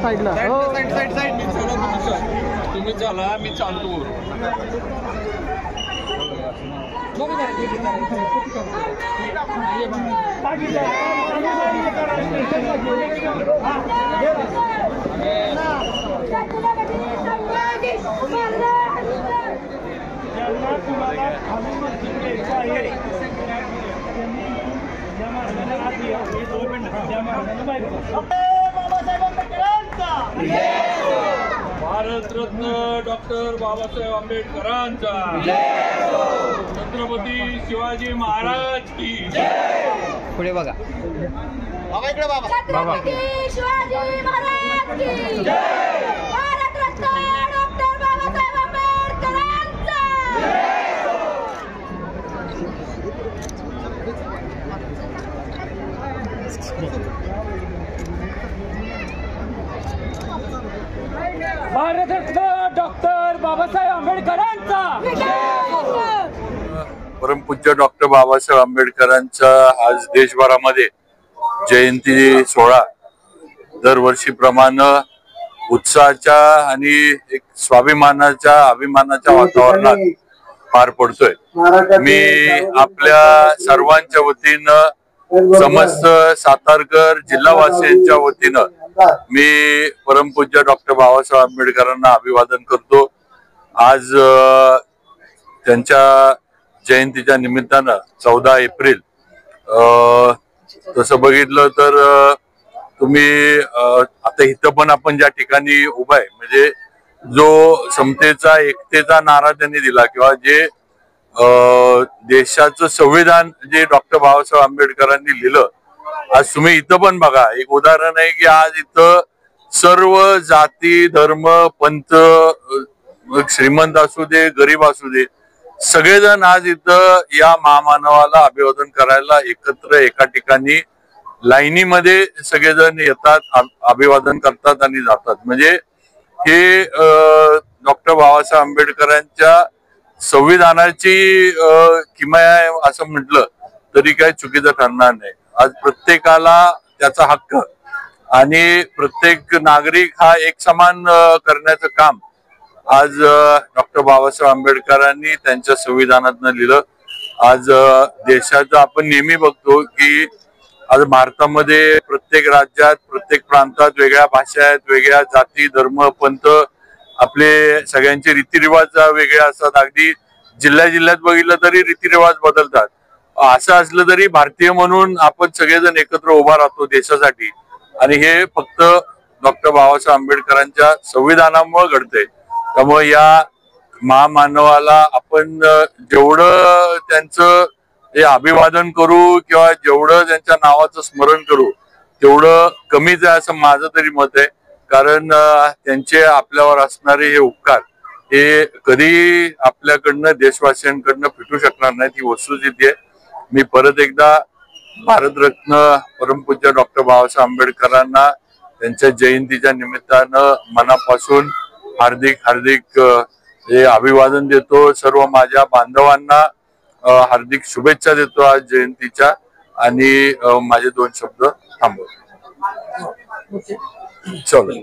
साईडला तुम्ही चला मी चालतो भारतरत्न डॉक्टर बाबासाहेब आंबेडकरांचा, छत्रपती शिवाजी महाराज की पुढे बघा बाबा इकडे बाबा छत्रपती शिवाजी महाराज की भारतरत्न डॉक्टर बाबासाहेब आंबेडकरांचा भारतरत्न डॉक्टर बाबासाहेब आंबेडकरांचा परमपूज्य डॉक्टर बाबासाहेब आंबेडकरांचा आज देशभरामध्ये जयंती सोहळा दरवर्षीप्रमाणे उत्साहाच्या आणि एक स्वाभिमानाच्या अभिमानाच्या वातावरणात पार पडतोय। मी आपल्या सर्वांच्या वतीनं समस्त सातारकर जिल्हावासियांच्या वतीनं मी परमपूज्य डॉक्टर बाबासाहेब आंबेडकरांना अभिवादन करतो। आज त्यांच्या जयंतीच्या निमित्तानं 14 एप्रिल तसं बघितलं तर तुम्ही आता इथं पण आपण ज्या ठिकाणी उभा आहे म्हणजे जो समतेचा एकतेचा नारा त्यांनी दिला किंवा जे देशाचं संविधान जे डॉक्टर बाबासाहेब आंबेडकरांनी लिहिलं, आज तुम्ही इथं पण बघा एक उदाहरण आहे की आज इथं सर्व जाती धर्म पंथ श्रीमंत असू दे गरीब असू दे सगळेजण आज इथं या महामानवाला अभिवादन करायला एकत्र एका ठिकाणी लाईनीमध्ये सगळेजण येतात, अभिवादन करतात आणि जातात। म्हणजे हे डॉक्टर बाबासाहेब आंबेडकरांच्या संविधानाची किमया आहे असं म्हटलं तरी काही चुकीचं ठरणार नाही। आज प्रत्येकाला त्याचा हक्क आणि प्रत्येक नागरिक हा एक समान करण्याचं काम आज डॉक्टर बाबासाहेब आंबेडकरांनी त्यांच्या संविधानातनं लिहिलं। आज देशाचं आपण नेहमी बघतो की आज भारतामध्ये प्रत्येक राज्यात प्रत्येक प्रांतात वेगळ्या भाषा आहेत, वेगळ्या जाती धर्म पंथ, आपले सगळ्यांचे रीतिरिवाज वेगळे असतात। अगदी जिल्ह्यात बघितलं तरी रीतिरिवाज बदलतात। असं असलं तरी भारतीय म्हणून आपण सगळेजण एकत्र उभा राहतो देशासाठी आणि हे फक्त डॉक्टर बाबासाहेब आंबेडकरांच्या संविधानामुळे घडतंय। त्यामुळे या महामानवाला आपण जेवढं त्यांचं हे अभिवादन करू किंवा जेवढं त्यांच्या नावाचं स्मरण करू तेवढं कमीच आहे असं माझं तरी मत आहे। कारण त्यांचे आपल्यावर असणारे हे उपकार हे कधी आपल्याकडनं देशवासियांकडनं फिटू शकणार नाही, ती वस्तुस्थिती आहे। मी परत एकदा भारतरत्न परमपूज्य डॉक्टर बाबासाहेब आंबेडकरांना त्यांच्या जयंतीच्या निमित्तानं मनापासून हार्दिक हे अभिवादन देतो। सर्व माझ्या बांधवांना हार्दिक शुभेच्छा देतो आज जयंतीच्या आणि माझे 2 शब्द थांबवतो। चलो